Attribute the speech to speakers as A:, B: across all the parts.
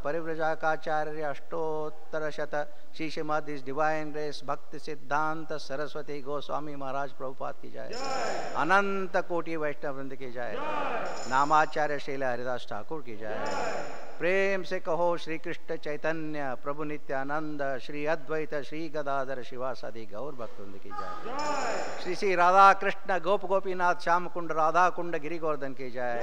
A: Parivrajakaacharya Ashtotara Shata Shri Srimad His Divine Grace Bhakti Siddhanta Saraswati Goswami Maharaj Prabhupada ki jai. Ananta Koti Vaishnava Vrinda ki jai. Namacharya Srila Haridas Thakur ki jai. प्रेम से कहो श्री कृष्ण चैतन्य प्रभु नित्यानंद श्री अद्वैत श्री गदाधर शिवासादि गौर भक्तवृंद की जय। श्री श्री राधा कृष्ण गोप गोपीनाथ श्याम कुंड राधा कुंड गिरि गोवर्धन की जय।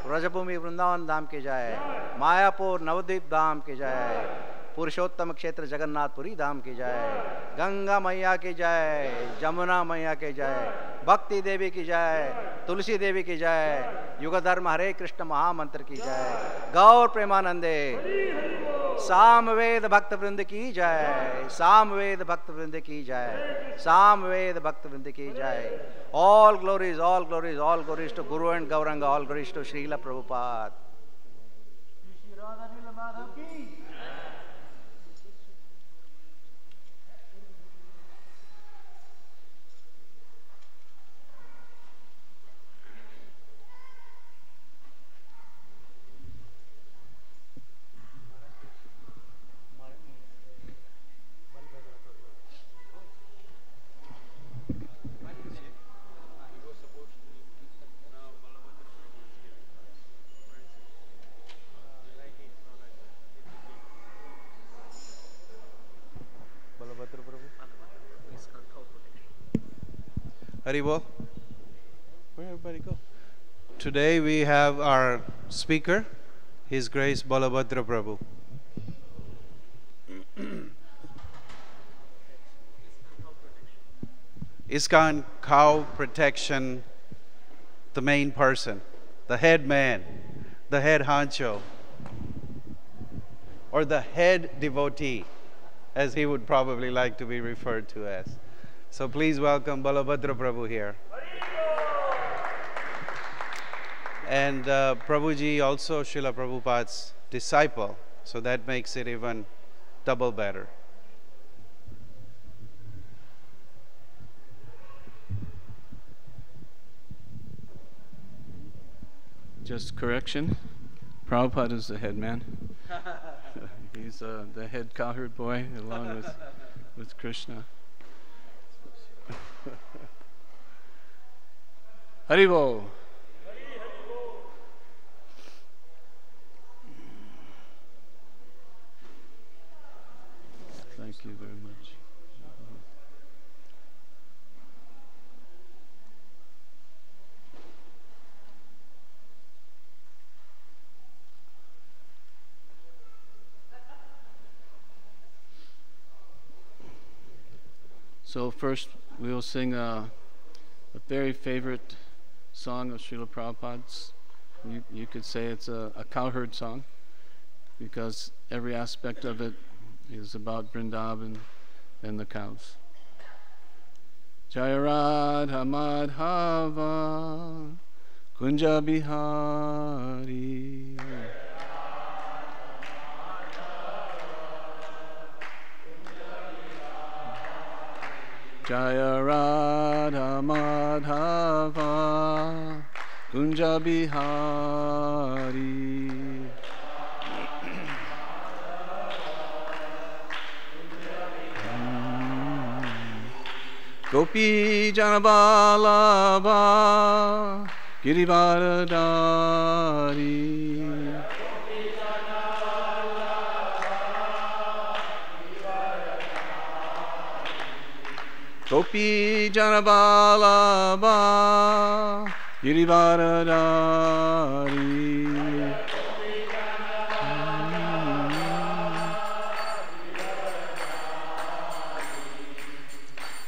A: व्रजभूमि वृंदावन धाम की जय। मायापुर नवद्वीप धाम की जय। पुरुषोत्तम क्षेत्र जगन्नाथपुरी धाम की जय। गंगा मैया की जय। जमुना मैया की जय। भक्ति देवी की जय। तुलसी देवी की जय। युग धर्म हरे कृष्ण महामंत्र की जय। गौर प्रेमानंदे सामवेद भक्त वृंद की जय। सामवेद भक्त वृंद की जय। सामवेद भक्त वृंद की जय। All glories all glories all glories to guru and Gauranga all glories to Srila Prabhupada.
B: Haribol. Where everybody go? Today we have our speaker, His Grace Balabhadra Prabhu. Iskcon Cow Protection, the main person, the head man, the head honcho, or the head devotee, as he would probably like to be referred to as. So please welcome Balabhadra Prabhu here. And Prabhuji also Srila Prabhupada's disciple, so that makes it even double better.
C: Just correction, Prabhupada is the head man. He's the head cowherd boy along with Krishna. Haribol. Thank you very much. So first we will sing a very favorite song of Srila Prabhupada's. You could say it's a cowherd song because every aspect of it is about Vrindavan and the cows. Jaya Radha Madhava Kunja Bihari Jaya Radha Madhava Kunja Bihari Gopi Janabalabha Girivaradari Gopi Janabalabha Girivaradari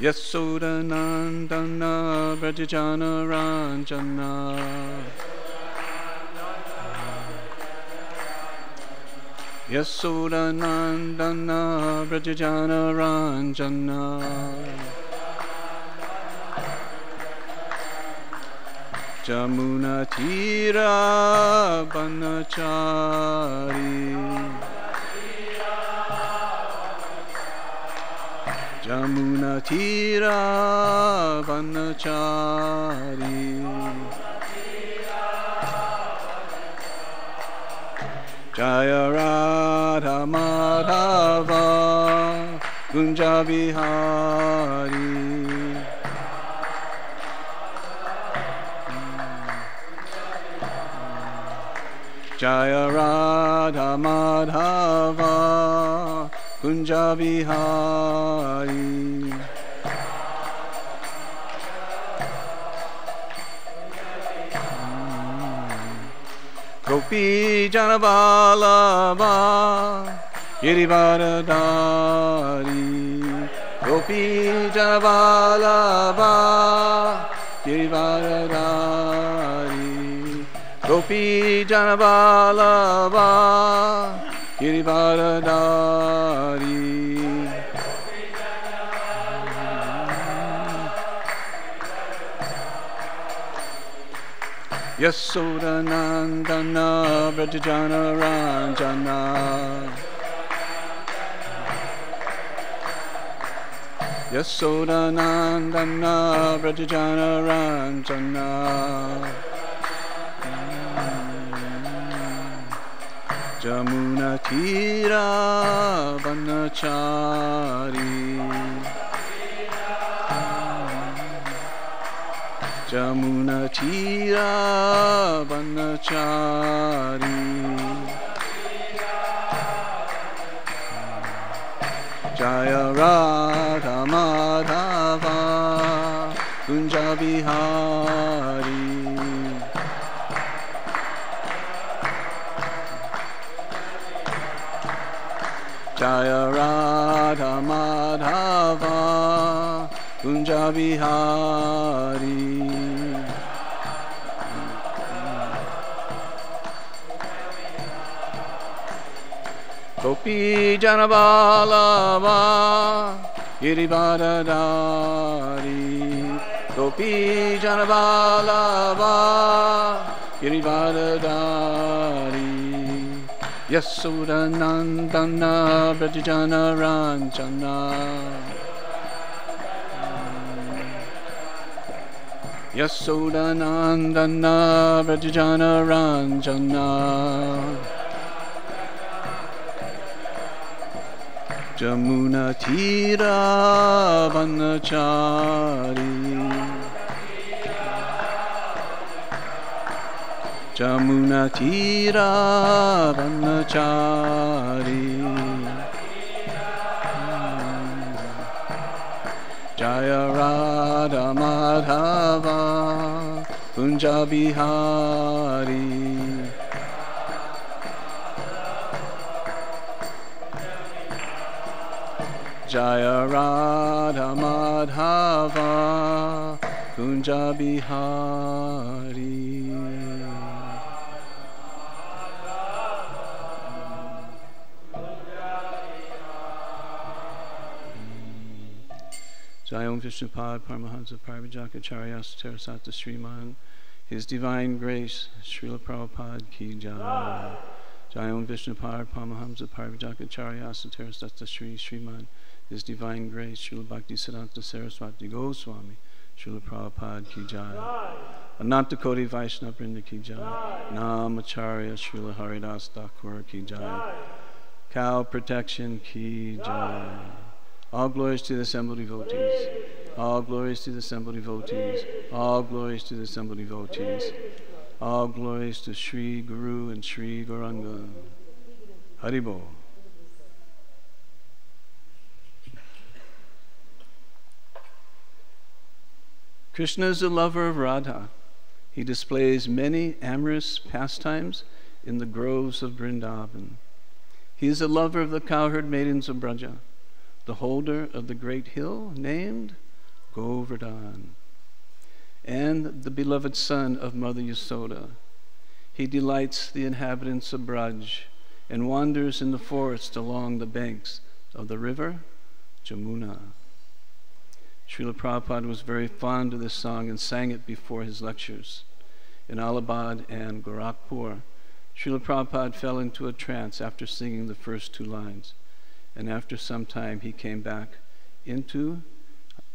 C: Yasodanandana Brajajana Ranjana Yasodanandana Brajajana Ranjana Jamuna Tira Banachari Jamuna Tira Vanachari Jaya Kunja Bihari. Jaya Radha Madhava Kunja Bihari. Gopi Janavalabha Girivaradari. Gopi Janavalabha Girivaradari. Gopi Janavalabha Girivaradari. Yasodanandana Vrajajana Ranjana. Yasodanandana Vrajajana Ranjana. Jamuna Tira Vanachari. Jamuna Tira Vanachari. Jaya Radha Madhava Kunja Bihari. Jaya Radha Madhava Kunja Bihari. Gopi Janavalabha Girivaradari. Gopi Janavalabha Girivaradari. Yasodanandana Vrajajana Ranjana. Yasodanandana Vrajajana Ranjana. Jamuna Tira Vanachari. Jamuna Tira Vanachari. Jaya Radha Madhava Kunja Bihari. Jaya Radha Madhava Kunja Bihari. Jayam Vishnupad Paramahansa Parvajakacharya Terasata Sriman. His Divine Grace, Srila Prabhupada Ki Jai. Jayam Vishnupad Paramahansa Parvajakacharya Terasata Sriman. His Divine Grace, Srila Bhakti Siddhanta Saraswati Goswami, Srila Prabhupada Ki Jai. Ananta Koti Vaishnava Vrinda Ki Jai. Namacharya Srila Haridas Thakur Ki Jai. Cow Protection Ki Jai. All glories to the assembled devotees. All glories to the assembled devotees. All glories to the assembled devotees. All glories to Sri Guru and Sri Gauranga. Haribo. Krishna is the lover of Radha. He displays many amorous pastimes in the groves of Vrindavan. He is a lover of the cowherd maidens of Braja, the holder of the great hill named Govardhan, and the beloved son of Mother Yasoda. He delights the inhabitants of Braj and wanders in the forest along the banks of the river Jamuna. Srila Prabhupada was very fond of this song and sang it before his lectures. In Allahabad and Gorakhpur, Srila Prabhupada fell into a trance after singing the first two lines, and after some time he came back into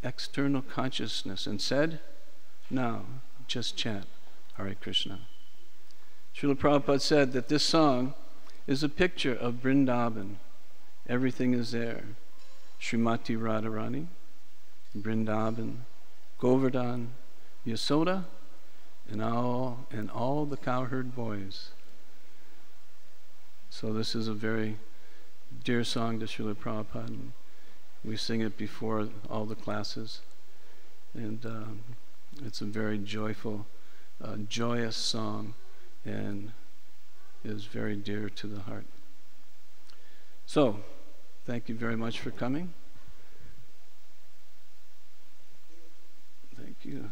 C: external consciousness and said, "Now, just chant Hare Krishna." Srila Prabhupada said that this song is a picture of Vrindavan. Everything is there. Srimati Radharani, Vrindavan, Govardhan, Yasoda, and all the cowherd boys. So this is a very dear song to Srila Prabhupada. And we sing it before all the classes. And it's a very joyful, joyous song, and is very dear to the heart. So, thank you very much for coming. Thank you.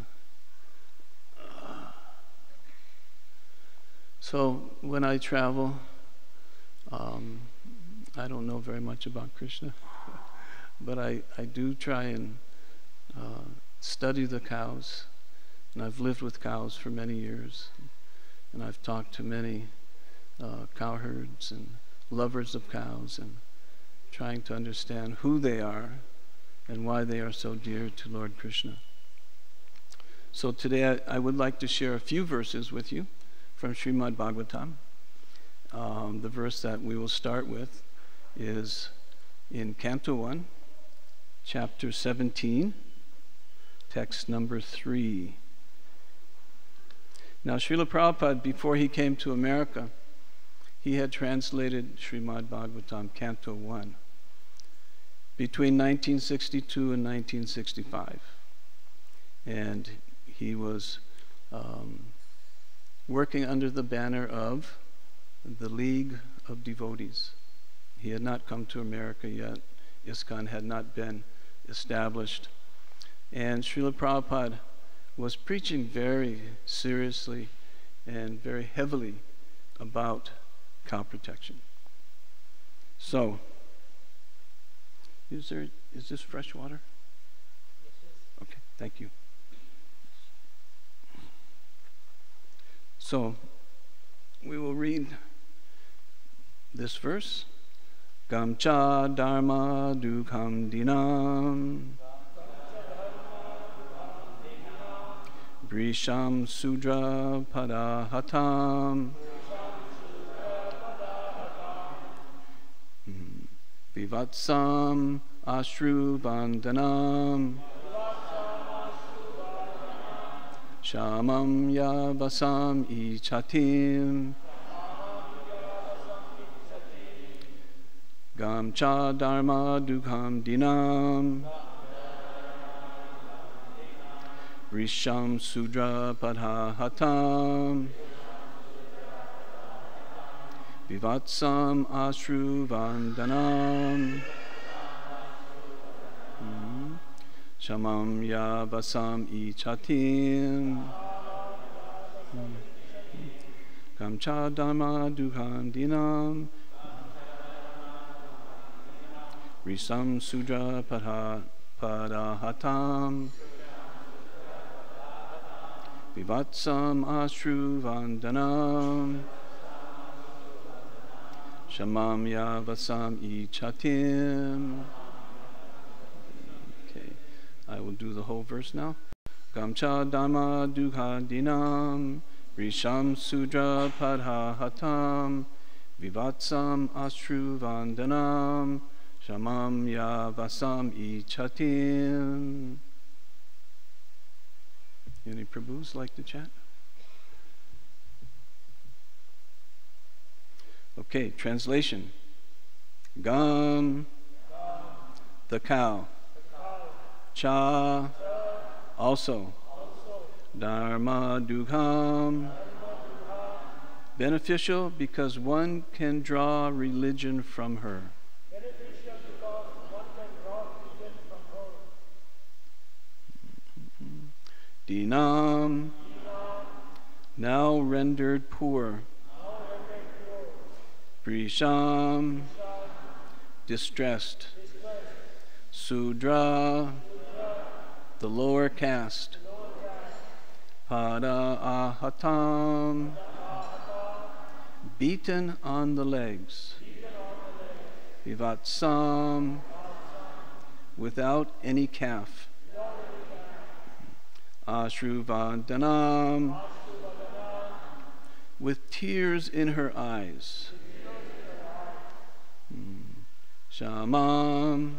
C: So, when I travel, I don't know very much about Krishna, but I do try and study the cows, and I've lived with cows for many years, and I've talked to many cowherds and lovers of cows, and trying to understand who they are and why they are so dear to Lord Krishna. So today I would like to share a few verses with you from Srimad Bhagavatam. The verse that we will start with is in Canto 1, chapter 17, text number 3. Now, Srila Prabhupada, before he came to America, he had translated Srimad Bhagavatam, Canto 1, between 1962 and 1965. And he was working under the banner of the League of Devotees. He had not come to America yet. Iskcon had not been established. And Srila Prabhupada was preaching very seriously and very heavily about cow protection. So, is this fresh water? Okay, thank you. So, we will read this verse. Gamcha dharma dukham dinam Brisham sudra padahatam Vivatsam ashru bandhanam Shamam yavasam ichatim Gamcha dharma dukham dinam Risham sudra padhahatam Vivatsam ashru vandanam Shamam yavasam ichatim Gamcha dharma dukham dinam Risam sudra padahatam Vivatsam ashru vandanam Shamam yavasam ichatim. Okay, I will do the whole verse now. Gamcha dhamma dukha dinam Risham sudra padhahatam Vivatsam ashru vandanam Shamam yavasam ichatim. Any Prabhus like to chat? Okay, translation. Gam, the cow. Cha, also. Dharma dukham, beneficial because one can draw religion from her. Dinam, now rendered poor. Brisham, distressed. Sudra, the lower caste. Pada ahatam, beaten on the legs. Vivatsam, without any calf. Ashruvandanam, with tears in her eyes. Shamam,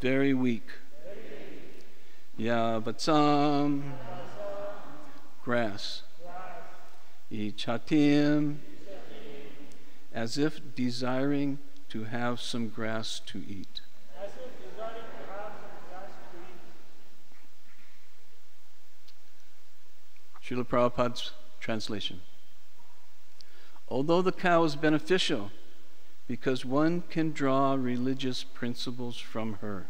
C: very weak. Yavatsam, grass. Ichatim, as if desiring to have some grass to eat. Srila Prabhupada's translation. Although the cow is beneficial because one can draw religious principles from her,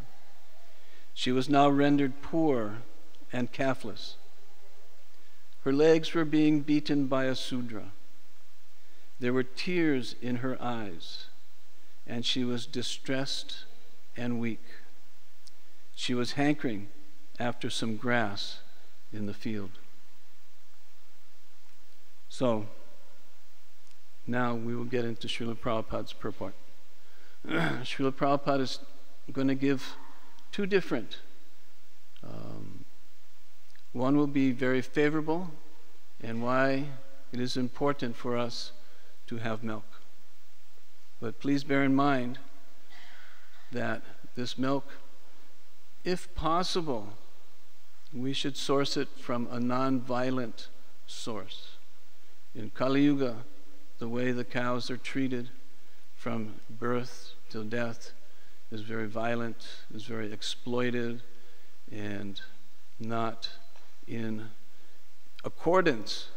C: she was now rendered poor and calfless. Her legs were being beaten by a Sudra. There were tears in her eyes, and she was distressed and weak. She was hankering after some grass in the field. So, now we will get into Srila Prabhupada's purport. Srila Prabhupada is going to give two different. One will be very favorable, and why it is important for us to have milk. But please bear in mind that this milk, if possible, we should source it from a non-violent source. In Kali Yuga, the way the cows are treated from birth till death is very violent, is very exploited, and not in accordance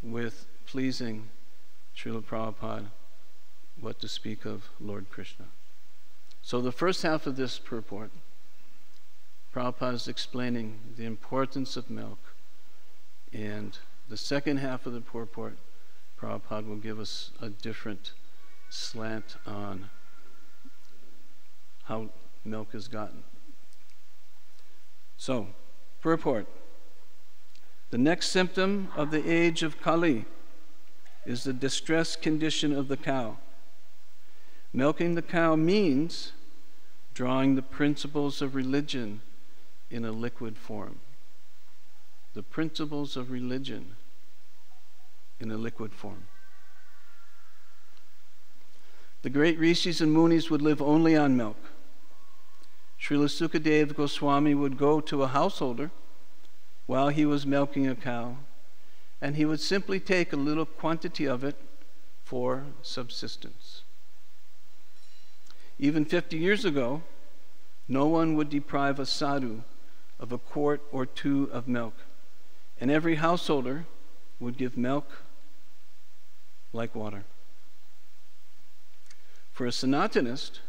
C: with pleasing Srila Prabhupada, what to speak of Lord Krishna. So the first half of this purport, Prabhupada is explaining the importance of milk, and the second half of the purport, Prabhupada will give us a different slant on how milk is gotten. So, purport. The next symptom of the age of Kali is the distressed condition of the cow. Milking the cow means drawing the principles of religion in a liquid form. The principles of religion in a liquid form. The great rishis and munis would live only on milk. Srila Sukadeva Goswami would go to a householder while he was milking a cow, and he would simply take a little quantity of it for subsistence. Even 50 years ago, no one would deprive a sadhu of a quart or two of milk, and every householder would give milk like water. For a Sanatanist,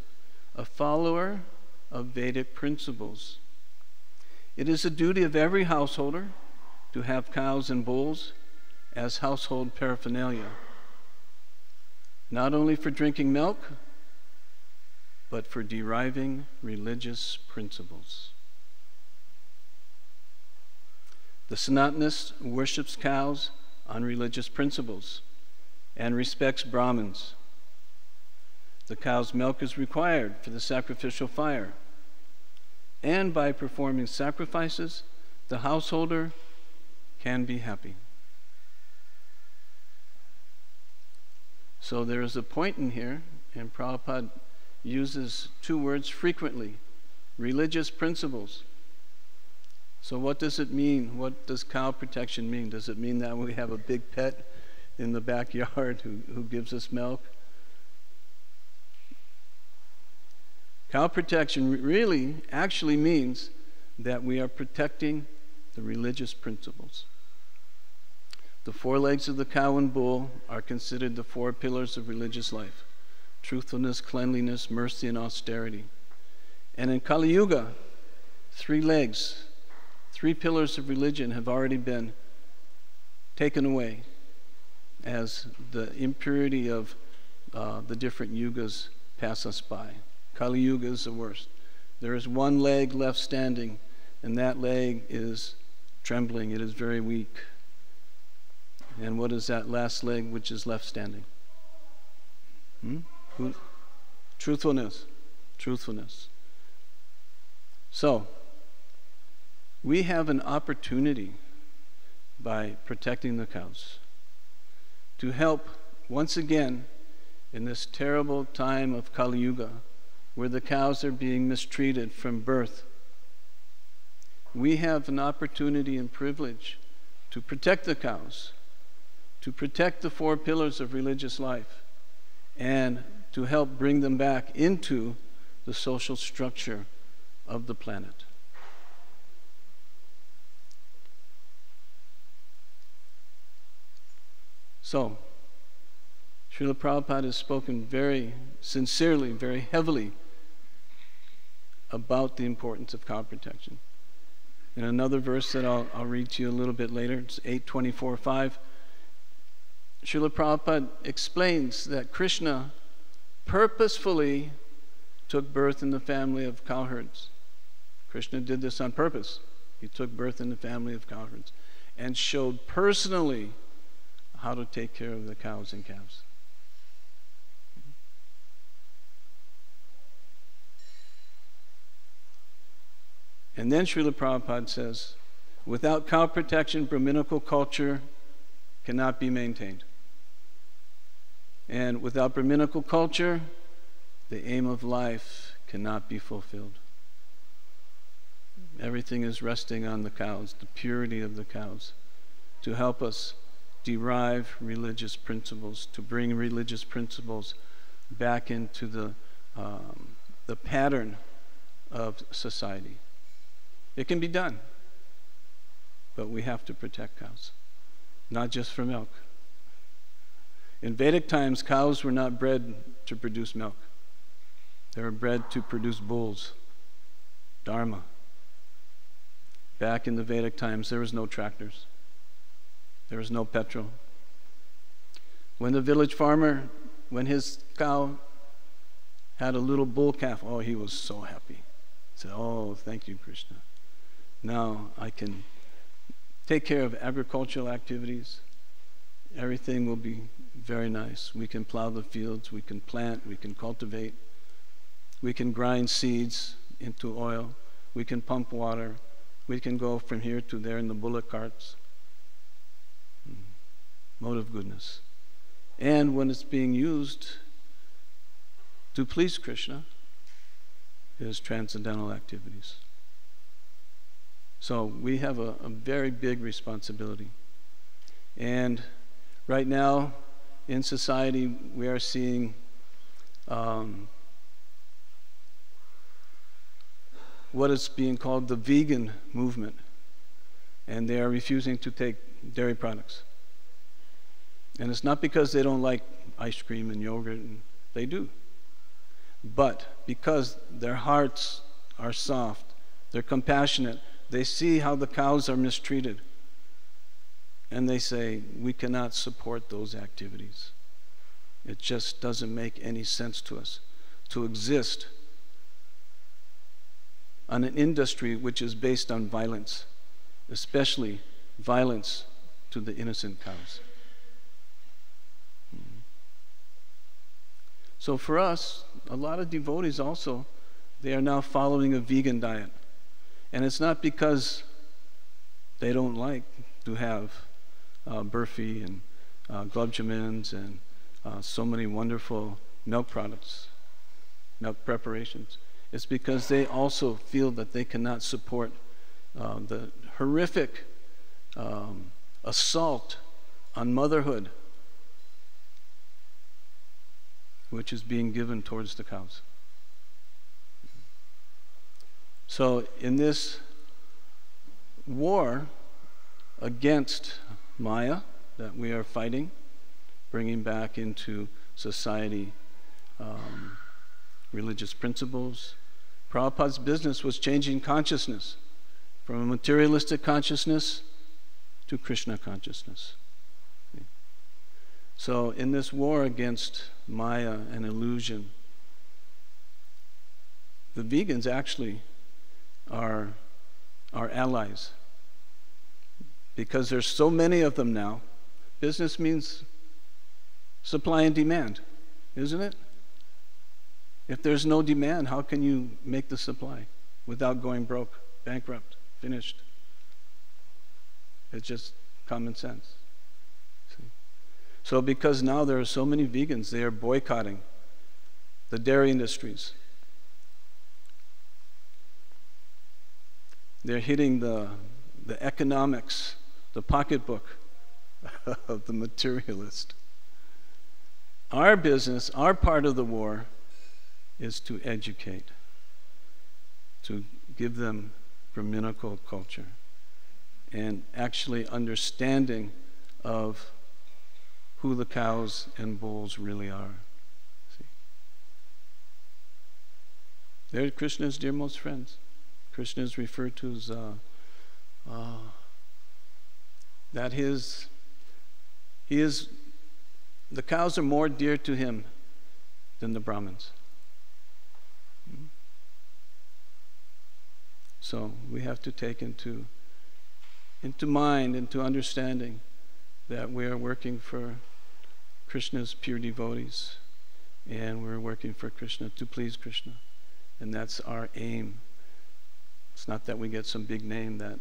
C: a follower of Vedic principles, it is a duty of every householder to have cows and bulls as household paraphernalia, not only for drinking milk, but for deriving religious principles. The Sanatanist worships cows on religious principles and respects Brahmins. The cow's milk is required for the sacrificial fire, and by performing sacrifices, the householder can be happy. So there is a point in here, and Prabhupada uses two words frequently: religious principles. So what does it mean? What does cow protection mean? Does it mean that we have a big pet in the backyard who gives us milk? Cow protection really actually means that we are protecting the religious principles. The four legs of the cow and bull are considered the four pillars of religious life: truthfulness, cleanliness, mercy, and austerity. And in Kali Yuga, 3 legs, 3 pillars of religion have already been taken away as the impurity of the different yugas pass us by. Kali Yuga is the worst. There is 1 leg left standing, and that leg is trembling. It is very weak. And what is that last leg which is left standing? Truthfulness. Truthfulness. So, we have an opportunity by protecting the cows to help once again in this terrible time of Kali Yuga where the cows are being mistreated from birth. We have an opportunity and privilege to protect the cows, to protect the 4 pillars of religious life, and to help bring them back into the social structure of the planet. So, Srila Prabhupada has spoken very sincerely, very heavily about the importance of cow protection. In another verse that I'll read to you a little bit later, it's 8:24-5, Srila Prabhupada explains that Krishna purposefully took birth in the family of cowherds. Krishna did this on purpose. He took birth in the family of cowherds and showed personally how to take care of the cows and calves. And then Srila Prabhupada says, without cow protection, Brahminical culture cannot be maintained. And without Brahminical culture, the aim of life cannot be fulfilled. Everything is resting on the cows, the purity of the cows, to help us derive religious principles, to bring religious principles back into the pattern of society. It can be done, but we have to protect cows, not just for milk. In Vedic times, cows were not bred to produce milk. They were bred to produce bulls, dharma. Back in the Vedic times, there was no tractors. There was no petrol. When the village farmer, when his cow had a little bull calf, oh, he was so happy. He said, oh, thank you, Krishna. Now I can take care of agricultural activities. Everything will be very nice. We can plow the fields, we can plant, we can cultivate, we can grind seeds into oil, we can pump water, we can go from here to there in the bullock carts. Mode of goodness. And when it's being used to please Krishna, it is transcendental activities. So we have a very big responsibility. And right now in society we are seeing what is being called the vegan movement. And they are refusing to take dairy products. And it's not because they don't like ice cream and yogurt, and they do. But because their hearts are soft, they're compassionate, they see how the cows are mistreated, and they say, we cannot support those activities. It just doesn't make any sense to us to exist on an industry which is based on violence, especially violence to the innocent cows. So for us, a lot of devotees also, they are now following a vegan diet. And it's not because they don't like to have burfi and gulab jamins and so many wonderful milk products, milk preparations. It's because they also feel that they cannot support the horrific assault on motherhood which is being given towards the cows. So in this war against Maya that we are fighting, bringing back into society religious principles, Prabhupada's business was changing consciousness from a materialistic consciousness to Krishna consciousness. So in this war against Maya and illusion, the vegans actually are allies. Because there's so many of them now, business means supply and demand, isn't it? If there's no demand, how can you make the supply without going broke, bankrupt, finished? It's just common sense. See? So because now there are so many vegans, they are boycotting the dairy industries. They're hitting the economics, the pocketbook of the materialist. Our business, our part of the war, is to educate, to give them Brahminical culture and actually understanding of who the cows and bulls really are. See? They're Krishna's dearmost friends. Krishna is referred to as the cows are more dear to him than the Brahmins. So we have to take into mind, into understanding that we are working for Krishna's pure devotees, and we're working for Krishna to please Krishna, and that's our aim. It's not that we get some big name that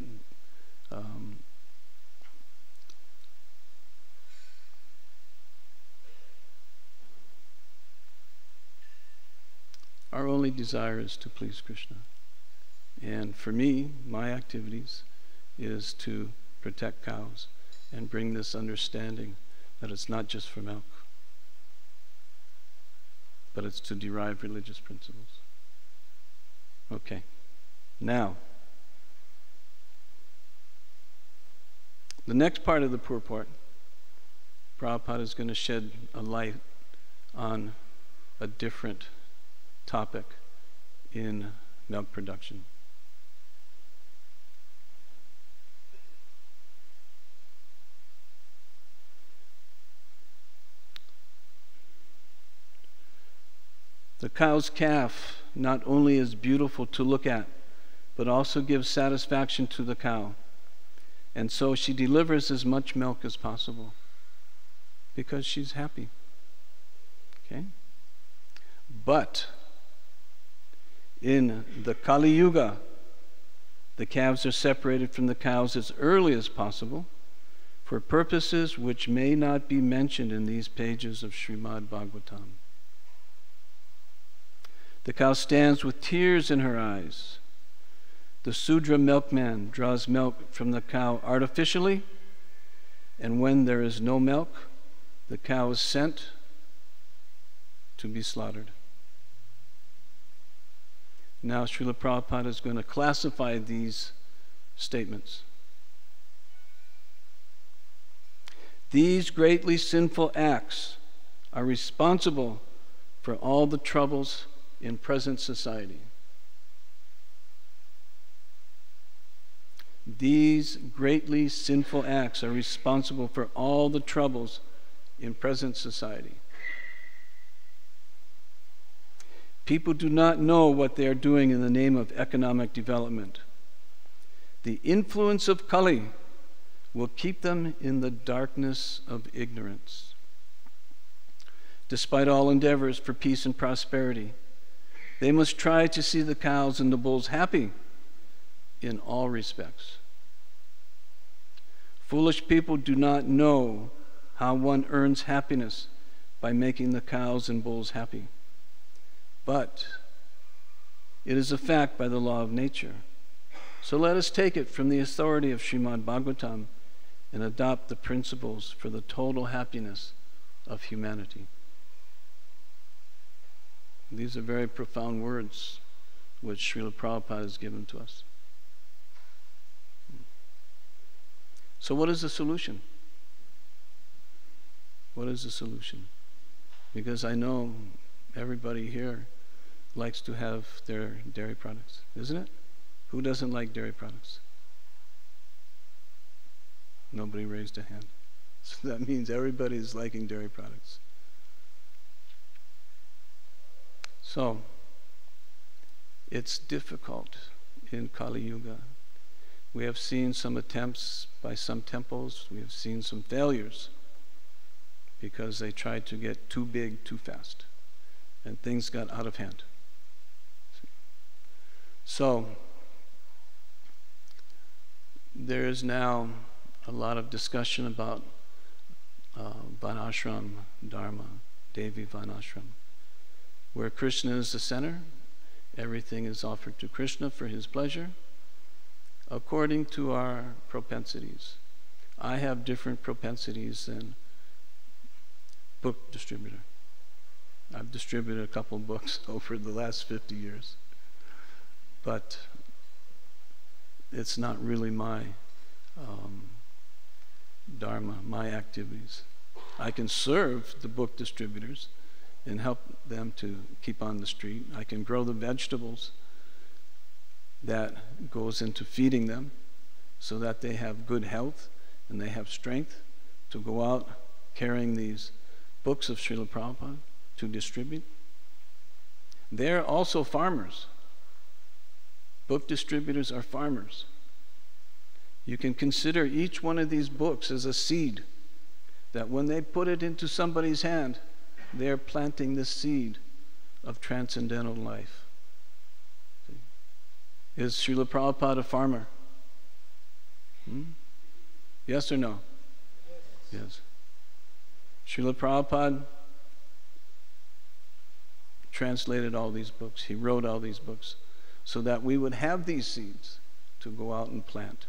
C: our only desire is to please Krishna. And for me, my activities is to protect cows and bring this understanding that it's not just for milk, but it's to derive religious principles. Okay. Now, the next part of the purport, Prabhupada is going to shed a light on a different topic in milk production. The cow's calf not only is beautiful to look at, but also gives satisfaction to the cow. And so she delivers as much milk as possible because she's happy. Okay? But in the Kali Yuga, the calves are separated from the cows as early as possible for purposes which may not be mentioned in these pages of Srimad Bhagavatam. The cow stands with tears in her eyes. The Sudra milkman draws milk from the cow artificially, and when there is no milk, the cow is sent to be slaughtered. Now Srila Prabhupada is going to classify these statements. These greatly sinful acts are responsible for all the troubles in present society. These greatly sinful acts are responsible for all the troubles in present society. People do not know what they are doing in the name of economic development. The influence of Kali will keep them in the darkness of ignorance. Despite all endeavors for peace and prosperity, they must try to see the cows and the bulls happy in all respects. Foolish people do not know how one earns happiness by making the cows and bulls happy. But it is a fact by the law of nature. So let us take it from the authority of Srimad Bhagavatam and adopt the principles for the total happiness of humanity. These are very profound words which Srila Prabhupada has given to us. So what is the solution? What is the solution? Because I know everybody here likes to have their dairy products, isn't it? Who doesn't like dairy products? Nobody raised a hand. So that means everybody is liking dairy products. So, it's difficult in Kali Yuga. We have seen some attempts by some temples. We have seen some failures because they tried to get too big too fast and things got out of hand. So, there is now a lot of discussion about Varnashram Dharma, Devi Varnashram, where Krishna is the center. Everything is offered to Krishna for his pleasure. according to our propensities. I have different propensities than book distributor. I've distributed a couple books over the last 50 years. But it's not really my dharma, my activities. I can serve the book distributors and help them to keep on the street. I can grow the vegetables that goes into feeding them so that they have good health and they have strength to go out carrying these books of Srila Prabhupada to distribute. They're also farmers. Book distributors are farmers. You can consider each one of these books as a seed that when they put it into somebody's hand, they're planting the seed of transcendental life. Is Srila Prabhupada a farmer? Yes or no? Yes. Srila Prabhupada translated all these books. He wrote all these books so that we would have these seeds to go out and plant.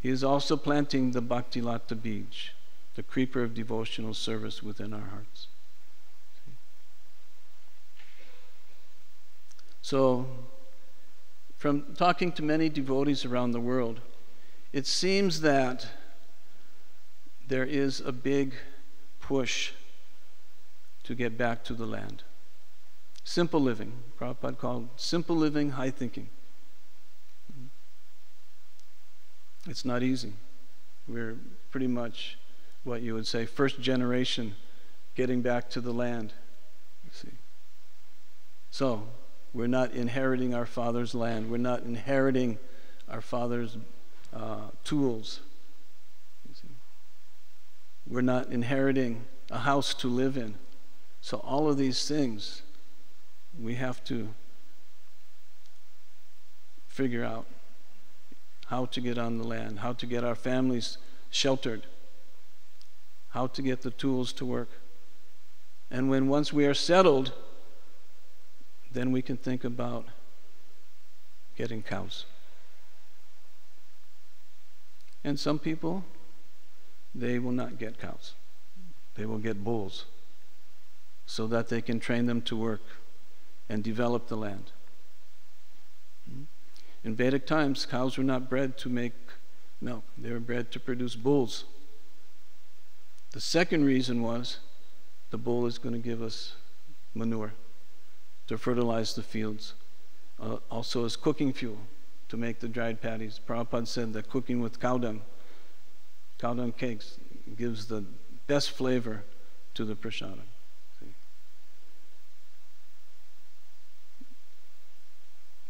C: He is also planting the Bhakti Lata Bij, the creeper of devotional service within our hearts. So, from talking to many devotees around the world, it seems that there is a big push to get back to the land. Simple living. Prabhupada called simple living high thinking. It's not easy. We're pretty much what you would say first generation getting back to the land. You see. So, we're not inheriting our father's land. We're not inheriting our father's tools. You see. We're not inheriting a house to live in. So all of these things we have to figure out how to get on the land, how to get our families sheltered, how to get the tools to work. And once we are settled, then we can think about getting cows. And some people, they will not get cows. They will get bulls so that they can train them to work and develop the land. In Vedic times, cows were not bred to make milk. They were bred to produce bulls. The second reason was the bull is going to give us manure to fertilize the fields, also as cooking fuel to make the dried patties. Prabhupada said that cooking with cow dung cakes, gives the best flavor to the prasadam.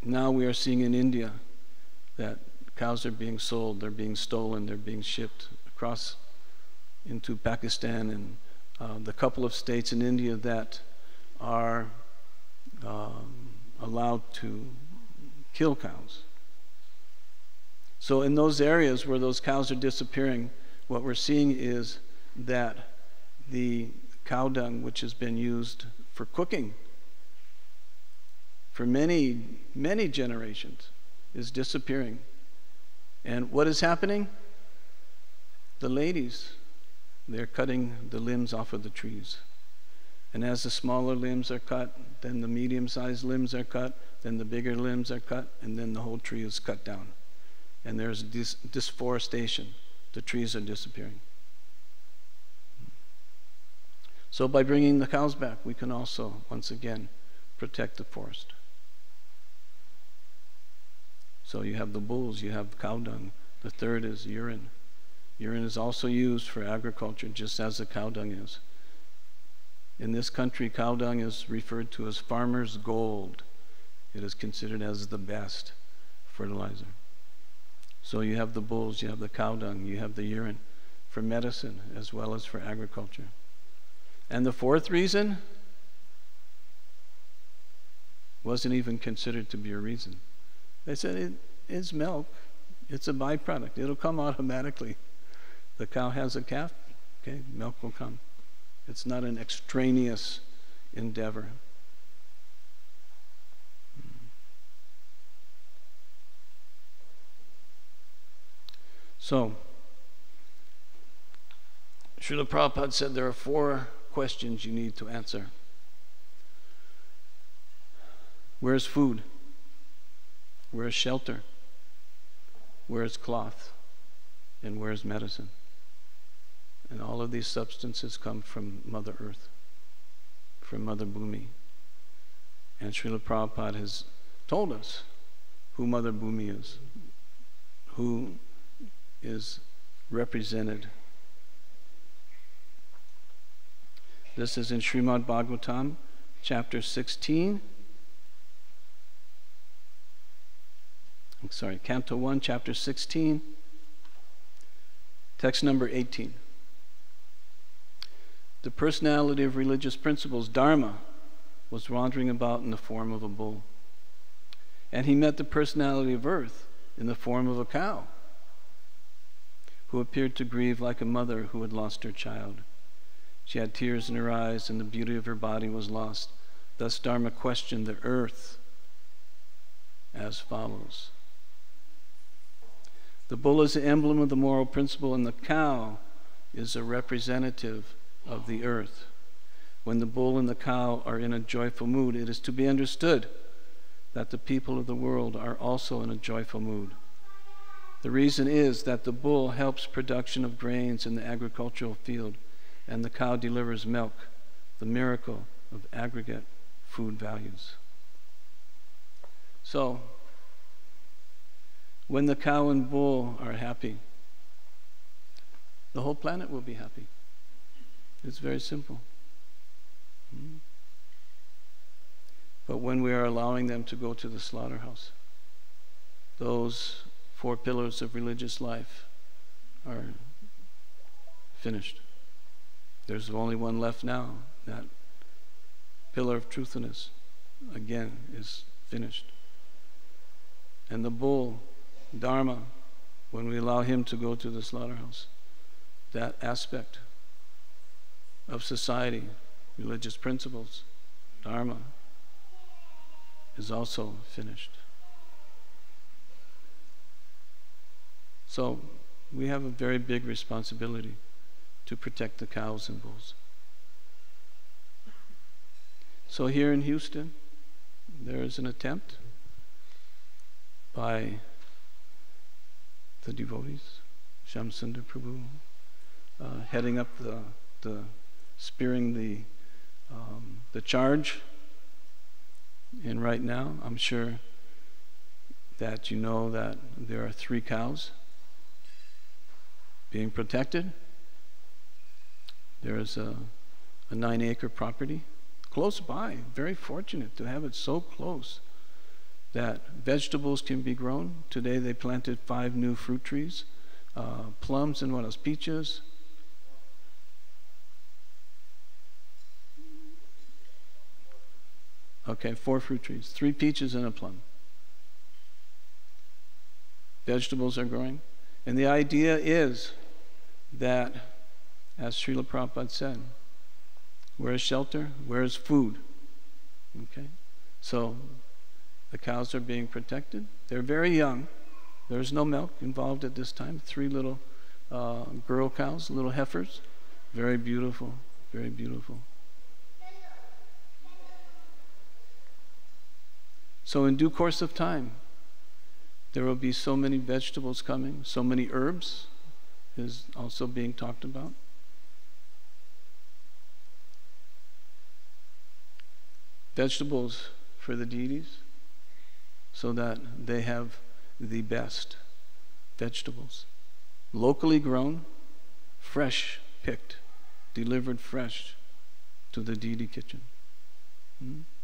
C: Now we are seeing in India that cows are being sold, they're being stolen, they're being shipped across into Pakistan and the couple of states in India that are allowed to kill cows. So in those areas where those cows are disappearing, what we're seeing is that the cow dung, which has been used for cooking for many, many generations, is disappearing. And what is happening? The ladies, they're cutting the limbs off of the trees. And as the smaller limbs are cut, then the medium-sized limbs are cut, then the bigger limbs are cut, and then the whole tree is cut down. And there's disforestation. The trees are disappearing. So by bringing the cows back, we can also, once again, protect the forest. So you have the bulls, you have cow dung. The third is urine. Urine is also used for agriculture, just as the cow dung is. In this country, cow dung is referred to as farmer's gold. It is considered as the best fertilizer. So you have the bulls, you have the cow dung, you have the urine for medicine as well as for agriculture. And the fourth reason wasn't even considered to be a reason. They said it is milk. It's a byproduct. It'll come automatically. The cow has a calf, okay, milk will come. It's not an extraneous endeavor. So, Srila Prabhupada said there are 4 questions you need to answer. Where's food? Where's shelter? Where's cloth? And where's medicine? And all of these substances come from Mother Earth, from Mother Bhumi. And Srila Prabhupada has told us who Mother Bhumi is, who is represented. This is in Srimad Bhagavatam, chapter 16. Canto 1, chapter 16, text number 18. The personality of religious principles, Dharma, was wandering about in the form of a bull. And he met the personality of earth in the form of a cow, who appeared to grieve like a mother who had lost her child. She had tears in her eyes, and the beauty of her body was lost. Thus Dharma questioned the earth as follows. The bull is the emblem of the moral principle, and the cow is a representative of the earth. When the bull and the cow are in a joyful mood, it is to be understood that the people of the world are also in a joyful mood. The reason is that the bull helps production of grains in the agricultural field, and the cow delivers milk, the miracle of aggregate food values. So, when the cow and bull are happy, the whole planet will be happy. It's very simple. But when we are allowing them to go to the slaughterhouse, those 4 pillars of religious life are finished. There's only one left now. That pillar of truthfulness, again, is finished. And the bull, Dharma, when we allow him to go to the slaughterhouse, that aspect of society, religious principles, Dharma, is also finished. So we have a very big responsibility to protect the cows and bulls. So here in Houston, there is an attempt by the devotees, Shamsundar Prabhu, heading up the spearing the charge. And right now, I'm sure that you know that there are 3 cows being protected. There is a 9-acre property close by, very fortunate to have it so close that vegetables can be grown. Today they planted 5 new fruit trees, plums and what else, peaches. Okay, 4 fruit trees, 3 peaches and a plum. Vegetables are growing. And the idea is that, as Srila Prabhupada said, where is shelter? Where is food? Okay? So the cows are being protected. They're very young. There's no milk involved at this time. 3 little girl cows, little heifers. Very beautiful, very beautiful. So in due course of time, there will be so many vegetables coming, so many herbs is also being talked about. Vegetables for the deities, so that they have the best vegetables. Locally grown, fresh picked, delivered fresh to the deity kitchen.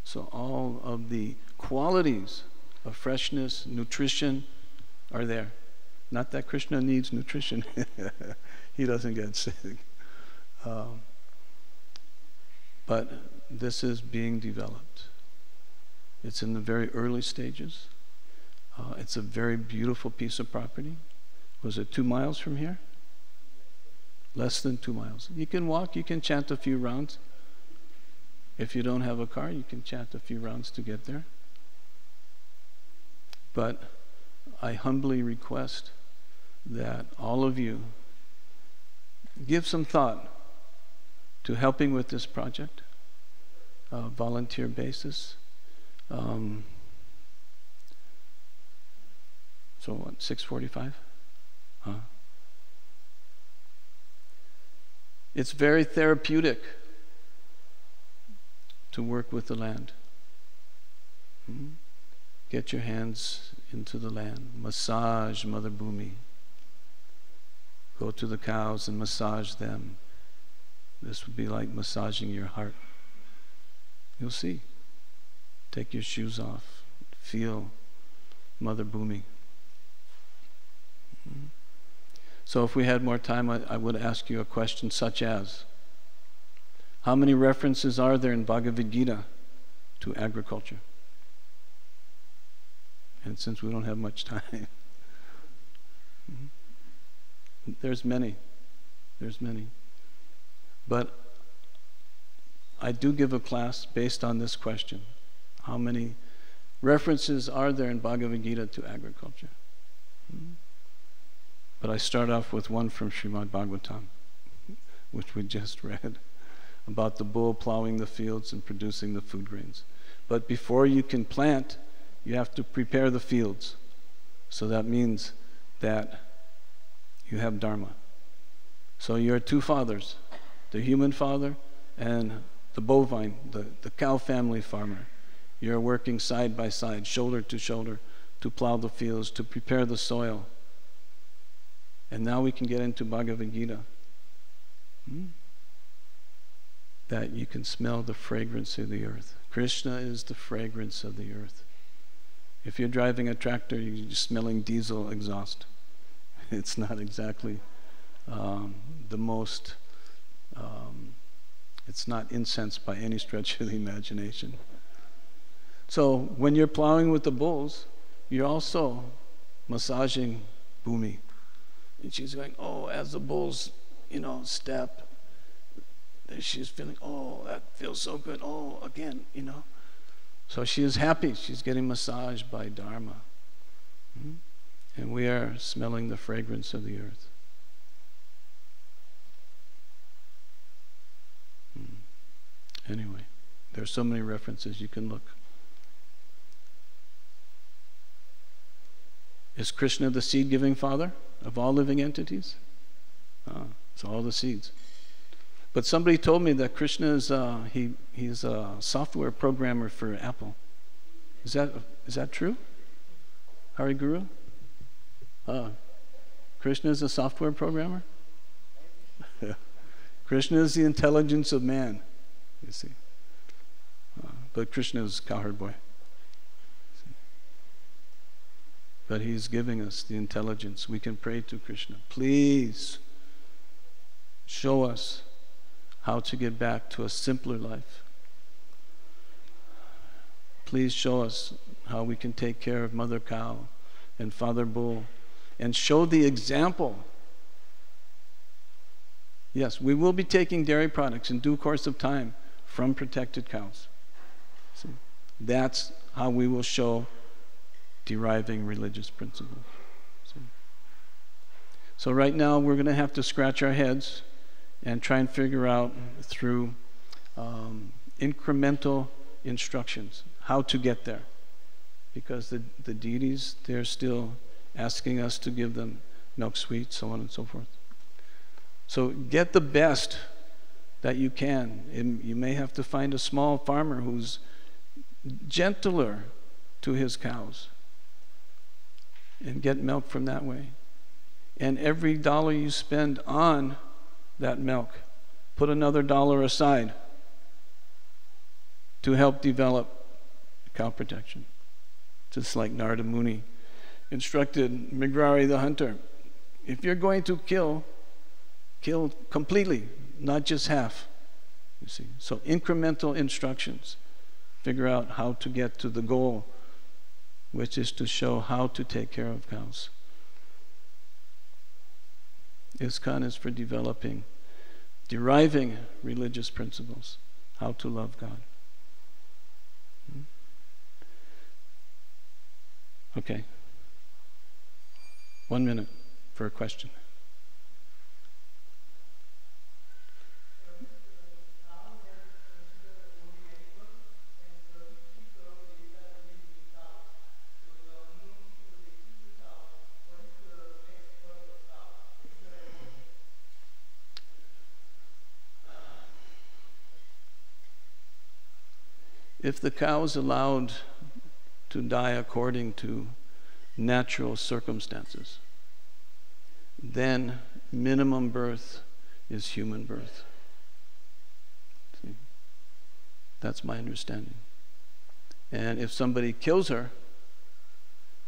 C: So all of the qualities of freshness, nutrition are there. Not that Krishna needs nutrition. He doesn't get sick. But this is being developed. It's in the very early stages. It's a very beautiful piece of property. Was it 2 miles from here? Less than 2 miles. You can walk, you can chant a few rounds. If you don't have a car, you can chant a few rounds to get there. But I humbly request that all of you give some thought to helping with this project, volunteer basis. So what, 6:45? Huh? It's very therapeutic to work with the land. Get your hands into the land. Massage Mother Bhumi. Go to the cows and massage them. This would be like massaging your heart. You'll see. Take your shoes off. Feel Mother Bhumi. So if we had more time, I would ask you a question such as, how many references are there in Bhagavad Gita to agriculture? And since we don't have much time, there's many. But I do give a class based on this question. How many references are there in Bhagavad Gita to agriculture? But I start off with one from Srimad Bhagavatam, which we just read, about the bull plowing the fields and producing the food grains. But before you can plant, you have to prepare the fields. So that means that you have Dharma. So you're two fathers, the human father and the bovine, the cow family farmer. You're working side by side, shoulder to shoulder, to plow the fields, to prepare the soil. And now we can get into Bhagavad Gita. That you can smell the fragrance of the earth. Krishna is the fragrance of the earth. If you're driving a tractor, you're smelling diesel exhaust. It's not exactly the most, it's not incense by any stretch of the imagination. So when you're plowing with the bulls, you're also massaging Bhumi. And she's going, oh, as the bulls, step, she's feeling, oh, that feels so good. Oh, again, So she is happy. She's getting massaged by Dharma. And we are smelling the fragrance of the earth. Anyway, there's so many references you can look. Is Krishna the seed-giving father of all living entities? It's all the seeds. But somebody told me that Krishna is he's a software programmer for Apple. Is that true? Hari Guru? Krishna is a software programmer? Krishna is the intelligence of man, you see. But Krishna is cowherd boy. But he's giving us the intelligence. We can pray to Krishna. Please show us how to get back to a simpler life. Please show us how we can take care of Mother Cow and Father Bull and show the example. Yes, we will be taking dairy products in due course of time from protected cows. See, that's how we will show deriving religious principles. See? So right now we're going to have to scratch our heads and try and figure out through incremental instructions how to get there. Because the deities, they're still asking us to give them milk sweet, so on and so forth. So get the best that you can. You may have to find a small farmer who's gentler to his cows and get milk from that way. And every dollar you spend on that milk, put another dollar aside to help develop cow protection. Just like Narada Muni instructed Migrari the hunter, if you're going to kill completely, not just half. You see, so incremental instructions. Figure out how to get to the goal, which is to show how to take care of cows. Iskcon is for deriving religious principles, how to love God. Okay. 1 minute for a question. If the cow is allowed to die according to natural circumstances, then minimum birth is human birth. See? That's my understanding. And if somebody kills her,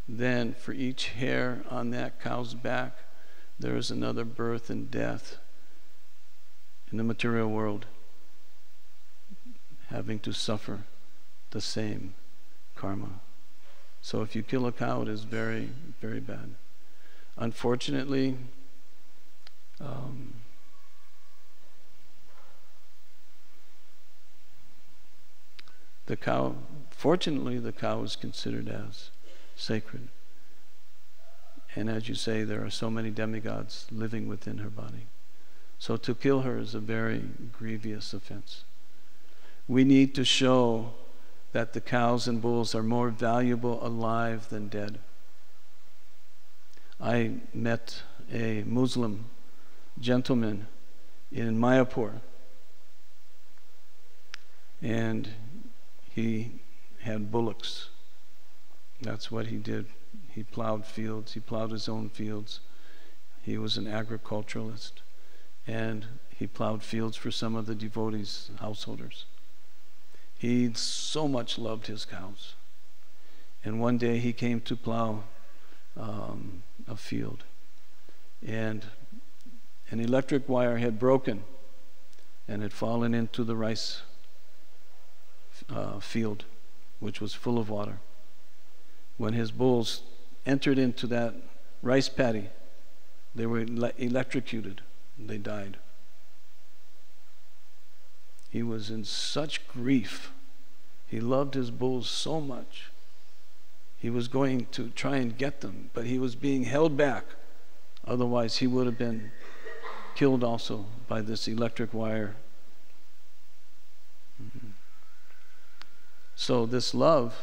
C: then for each hair on that cow's back, there is another birth and death in the material world, having to suffer the same karma. So if you kill a cow, it is very, very bad. Unfortunately, fortunately, the cow is considered as sacred. And as you say, there are so many demigods living within her body. So to kill her is a very grievous offense. We need to show that the cows and bulls are more valuable alive than dead. I met a Muslim gentleman in Mayapur, and he had bullocks. That's what he did. He plowed fields. He plowed his own fields. He was an agriculturalist, and he plowed fields for some of the devotees' householders. He so much loved his cows. And one day he came to plow a field, and an electric wire had broken and had fallen into the rice field, which was full of water. When his bulls entered into that rice paddy, they were electrocuted. They died. He was in such grief. He loved his bulls so much. He was going to try and get them, but he was being held back. Otherwise, he would have been killed also by this electric wire. So this love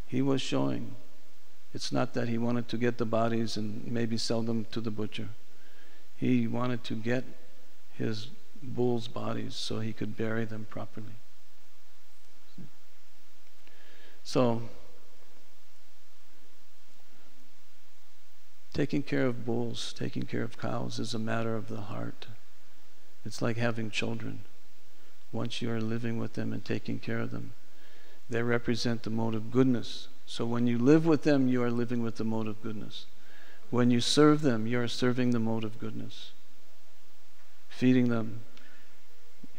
C: he was showing, it's not that he wanted to get the bodies and maybe sell them to the butcher. He wanted to get his bulls' bodies so he could bury them properly. So, taking care of bulls, taking care of cows is a matter of the heart. It's like having children. Once you are living with them and taking care of them, they represent the mode of goodness. So when you live with them, you are living with the mode of goodness. When you serve them, you are serving the mode of goodness. Feeding them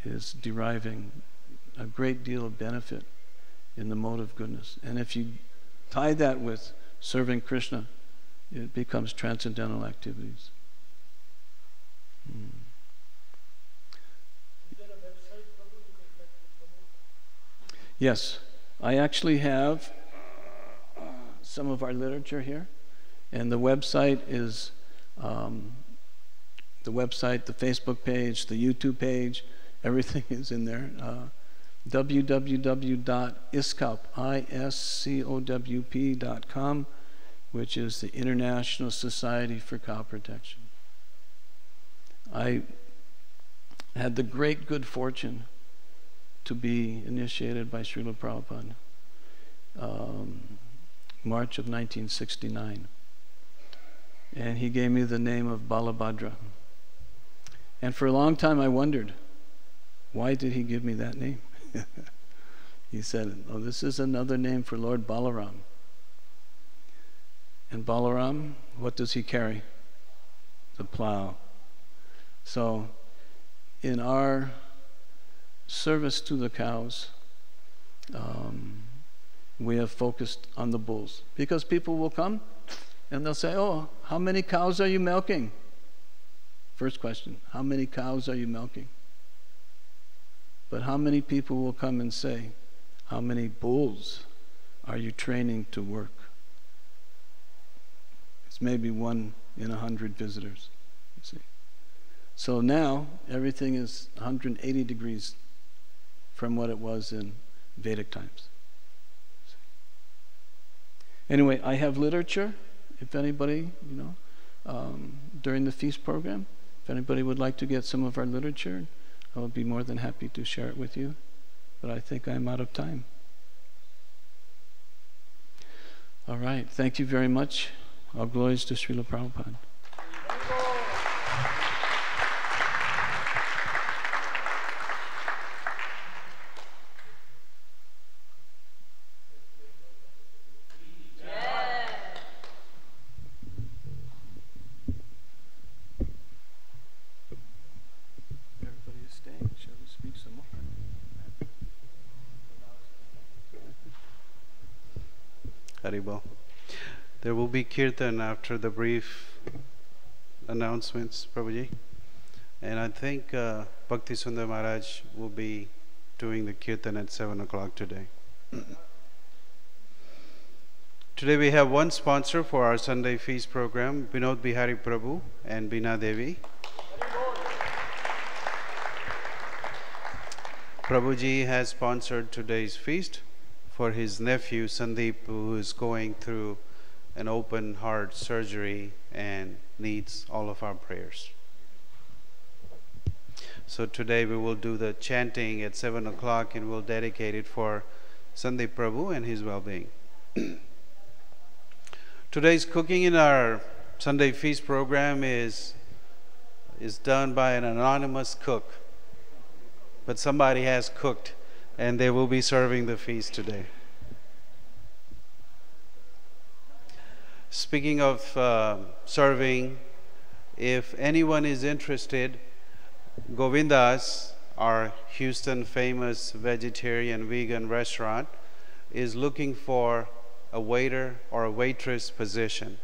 C: is deriving a great deal of benefit in the mode of goodness. And if you tie that with serving Krishna, it becomes transcendental activities.
D: Is there a website, Prabhu, you could like to promote?
C: Yes, I actually have some of our literature here, and the website is the Facebook page, the YouTube page, everything is in there. www.iscowp.com, which is the International Society for Cow Protection. I had the great good fortune to be initiated by Srila Prabhupada, March of 1969. And he gave me the name of Balabhadra. And for a long time I wondered, why did he give me that name? He said, oh, this is another name for Lord Balaram. And Balaram, what does he carry? The plow. So, in our service to the cows, we have focused on the bulls. Because people will come and they'll say, oh, how many cows are you milking? First question, how many cows are you milking? But how many people will come and say, how many bulls are you training to work? It's maybe one in 100 visitors. You see. So now everything is 180 degrees from what it was in Vedic times. Anyway, I have literature. If anybody, during the feast program, if anybody would like to get some of our literature, I would be more than happy to share it with you. But I think I'm out of time. All right. Thank you very much. All glories to Srila Prabhupada. Everybody is staying. Shall we speak some more?
B: Haribol. There will be Kirtan after the brief announcements, Prabhuji. And I think Bhakti Sundar Maharaj will be doing the Kirtan at 7 o'clock today. Today we have one sponsor for our Sunday feast program, Vinod Bihari Prabhu and Bina Devi. Prabhuji has sponsored today's feast for his nephew Sandeep, who is going through an open heart surgery and needs all of our prayers. So today we will do the chanting at 7 o'clock and we'll dedicate it for Sandeep Prabhu and his well-being. Today's cooking in our Sunday feast program is done by an anonymous cook. But somebody has cooked and they will be serving the feast today. Speaking of serving, if anyone is interested, Govinda's, our Houston famous vegetarian vegan restaurant, is looking for a waiter or a waitress position.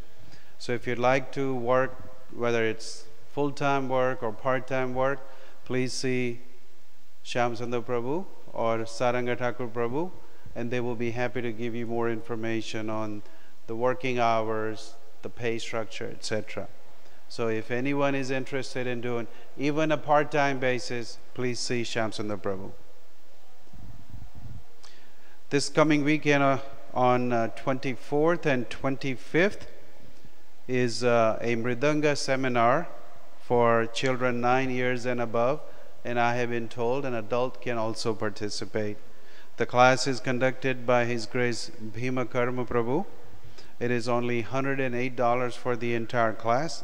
B: So if you'd like to work, whether it's full-time work or part-time work, please see Shyam Sundar Prabhu or Saranga Thakur Prabhu, and they will be happy to give you more information on the working hours, the pay structure, etc. So if anyone is interested in doing even a part-time basis, please see Shyam Sundar Prabhu. This coming weekend on 24th and 25th is a Mridanga seminar for children 9 years and above, and I have been told an adult can also participate. The class is conducted by His Grace Bhima Karma Prabhu. It is only $108 for the entire class.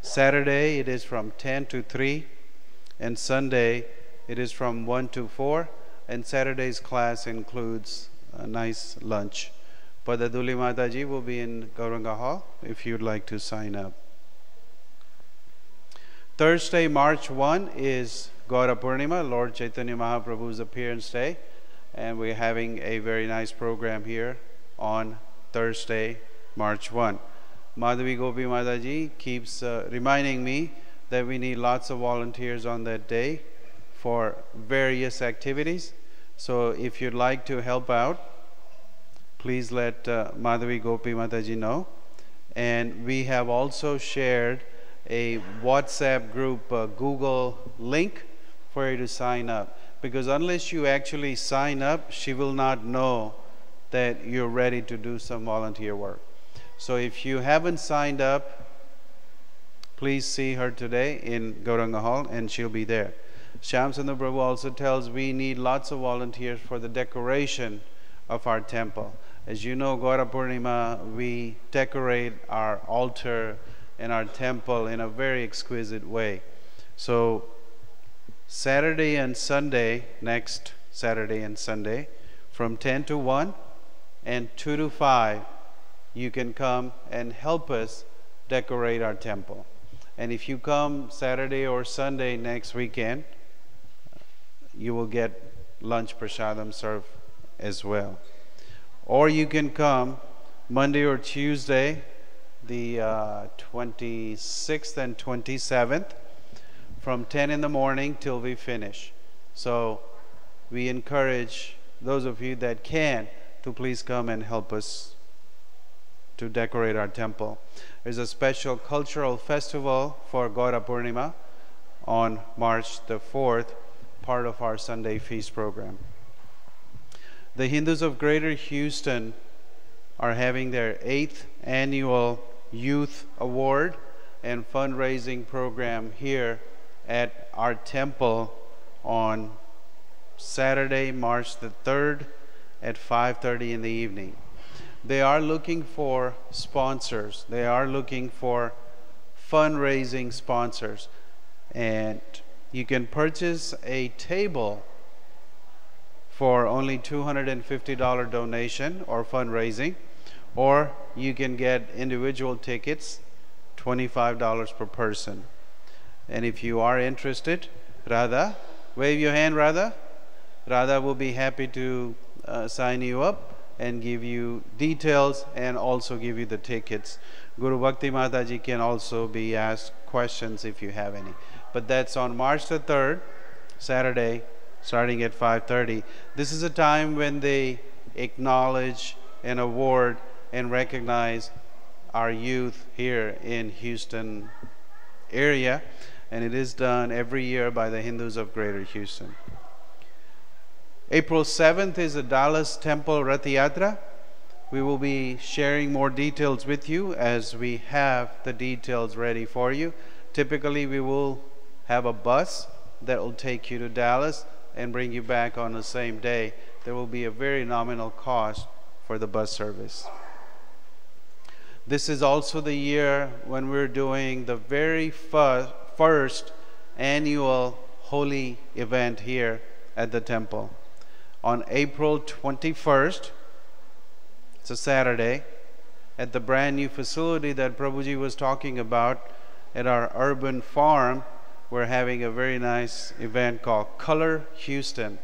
B: Saturday it is from 10 to 3, and Sunday it is from 1 to 4, and Saturday's class includes a nice lunch. Padaduli Mataji will be in Gauranga Hall if you'd like to sign up. Thursday, March 1 is Gaura Purnima, Lord Chaitanya Mahaprabhu's appearance day, and we're having a very nice program here on Thursday, March 1. Madhavi Gopi Mataji keeps reminding me that we need lots of volunteers on that day for various activities. So if you'd like to help out, please let Madhavi Gopi Mataji know. And we have also shared a WhatsApp group Google link for you to sign up, because unless you actually sign up, she will not know that you're ready to do some volunteer work. So if you haven't signed up, please see her today in Gauranga Hall and she'll be there. Shyam Sundar Prabhu also tells we need lots of volunteers for the decoration of our temple. As you know, Gaura Purnima, we decorate our altar and our temple in a very exquisite way. So Saturday and Sunday, next Saturday and Sunday, from 10 to 1 and 2 to 5, you can come and help us decorate our temple. And if you come Saturday or Sunday next weekend, you will get lunch prasadam served as well. Or you can come Monday or Tuesday, the 26th and 27th, from 10 in the morning till we finish. So we encourage those of you that can to please come and help us to decorate our temple. There's a special cultural festival for Gaura Purnima on March the 4th, part of our Sunday feast program. The Hindus of Greater Houston are having their 8th annual Youth Award and fundraising program here at our temple on Saturday, March the 3rd at 5:30 in the evening. They are looking for sponsors. They are looking for fundraising sponsors. And you can purchase a table for only $250 donation or fundraising, or you can get individual tickets, $25 per person. And if you are interested, Radha, wave your hand, Radha. Radha will be happy to sign you up and give you details and also give you the tickets. Guru Bhakti Mataji can also be asked questions if you have any. But that's on March the 3rd, Saturday, starting at 5:30. This is a time when they acknowledge and award and recognize our youth here in Houston area, and it is done every year by the Hindus of Greater Houston. April 7th is the Dallas Temple Rath Yatra. We will be sharing more details with you as we have the details ready for you. Typically, we will have a bus that will take you to Dallas and bring you back on the same day. There will be a very nominal cost for the bus service. This is also the year when we're doing the very first annual holy event here at the temple. On April 21st, it's a Saturday, at the brand new facility that Prabhuji was talking about at our urban farm, we're having a very nice event called Color Houston.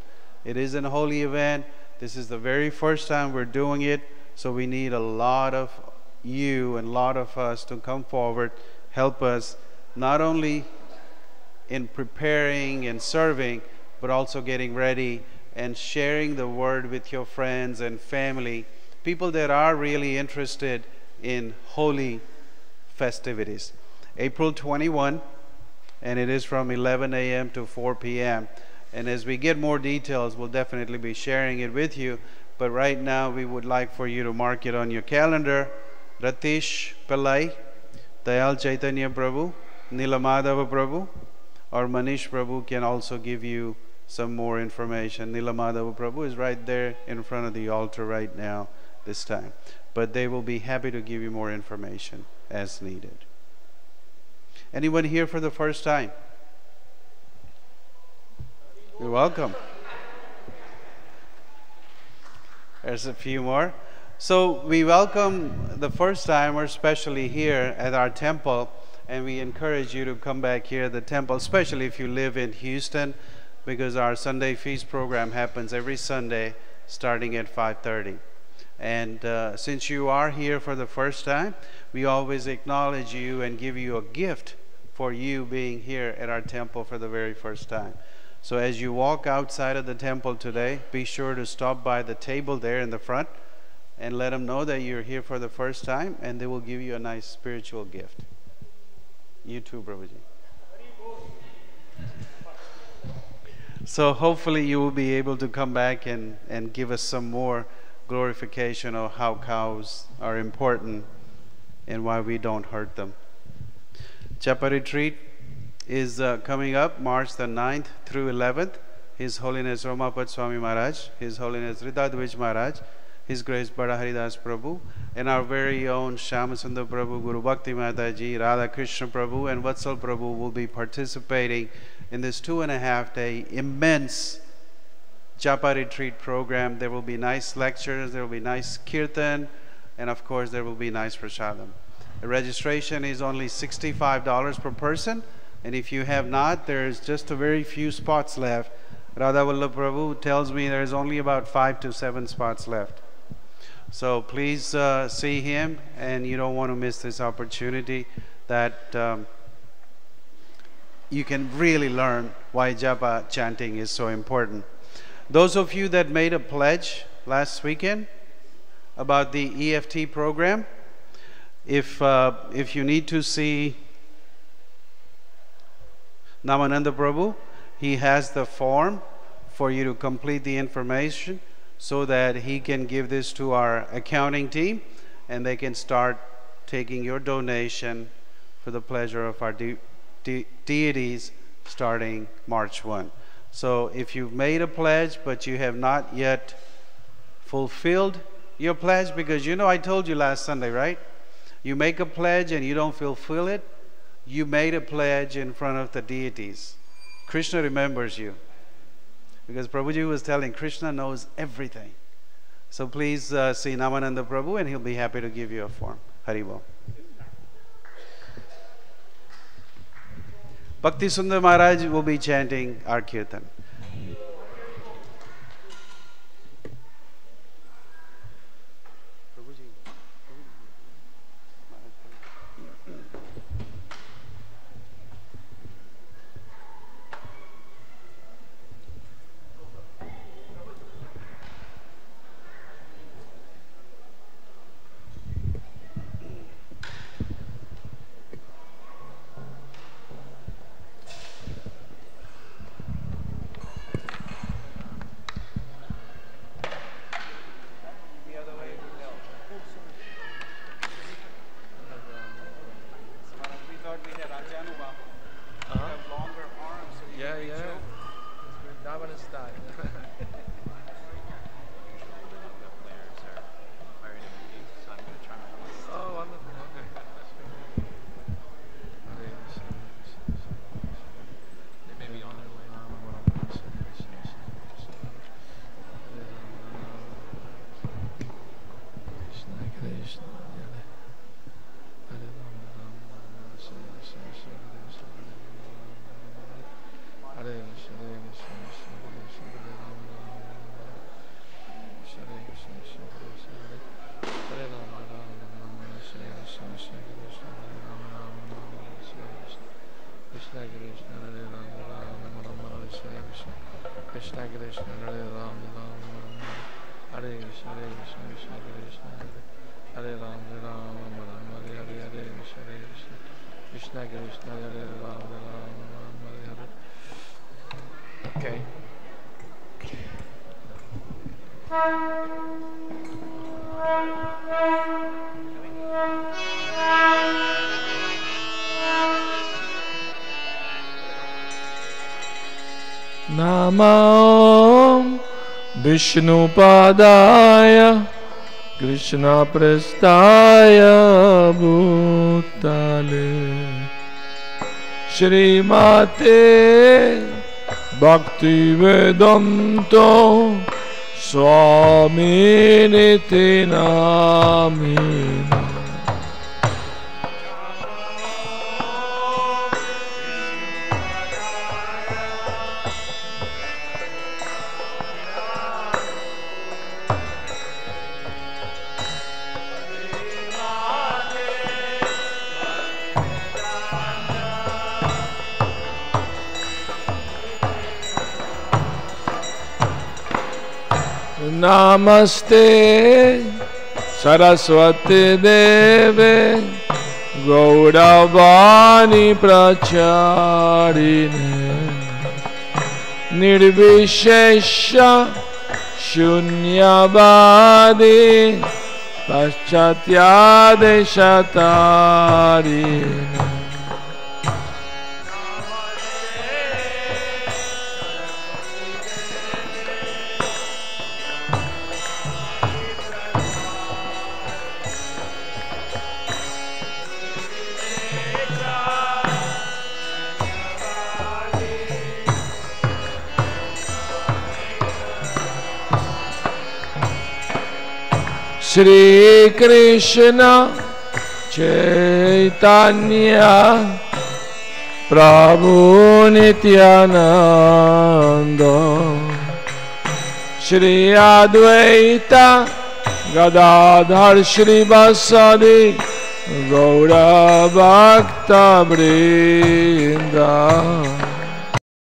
B: It is a holy event. This is the very first time we're doing it, so we need a lot of you and a lot of us to come forward, help us not only in preparing and serving, but also getting ready and sharing the word with your friends and family, people that are really interested in holy festivities. April 21, and it is from 11 a.m. to 4 p.m. And as we get more details, we'll definitely be sharing it with you. But right now, we would like for you to mark it on your calendar. Ratish Pillai, Dayal Chaitanya Prabhu, Nilamadava Prabhu, or Manish Prabhu can also give you some more information. Nilamadava Prabhu is right there in front of the altar right now this time. But they will be happy to give you more information as needed. Anyone here for the first time? You're welcome. There's a few more. So we welcome the first timer, especially here at our temple, and we encourage you to come back here at the temple, especially if you live in Houston, because our Sunday feast program happens every Sunday starting at 5:30. And since you are here for the first time, we always acknowledge you and give you a gift for you being here at our temple for the very first time. So as you walk outside of the temple today, be sure to stop by the table there in the front and let them know that you're here for the first time, and they will give you a nice spiritual gift. You too, Prabhuji. So hopefully you will be able to come back and give us some more glorification of how cows are important and why we don't hurt them. Japa retreat is coming up March the 9th through 11th. His Holiness Romapat Swami Maharaj, His Holiness Ridadvij Maharaj, His Grace Bada Haridas Prabhu, and our very own Shyamasundar Prabhu, Guru Bhakti Mataji, Radha Krishna Prabhu, and Vatsal Prabhu will be participating in this 2.5-day immense Japa retreat program. There will be nice lectures, there will be nice Kirtan, and of course there will be nice prasadam. The registration is only $65 per person, and if you have not, there's just a very few spots left. Radha Vallabh Prabhu tells me there's only about 5 to 7 spots left. So please see him, and you don't want to miss this opportunity that you can really learn why japa chanting is so important. Those of you that made a pledge last weekend about the EFT program, If you need to see Namananda Prabhu, he has the form for you to complete the information so that he can give this to our accounting team and they can start taking your donation for the pleasure of our deities starting March 1. So if you've made a pledge but you have not yet fulfilled your pledge, because you know I told you last Sunday, right? You make a pledge and you don't fulfill it, you made a pledge in front of the deities. Krishna remembers you. Because Prabhuji was telling, Krishna knows everything. So please see Namananda Prabhu and he'll be happy to give you a form. Haribol. Bhakti Sundar Maharaj will be chanting our Kirtan. Okay.
E: Namo Vishnupadaya Krishna Prestaya Bhutale Shrimate Bhakti Vedanto Swami Niti Namine Namaste Saraswati Deve Gauravani Pracharine Nirvishesha Shunyavadi Paschatyadesatarine Shri Krishna Chaitanya Prabhu Nityananda Shri Advaita Gadadhar Shri Vasadi Gaura Bhakta Vrinda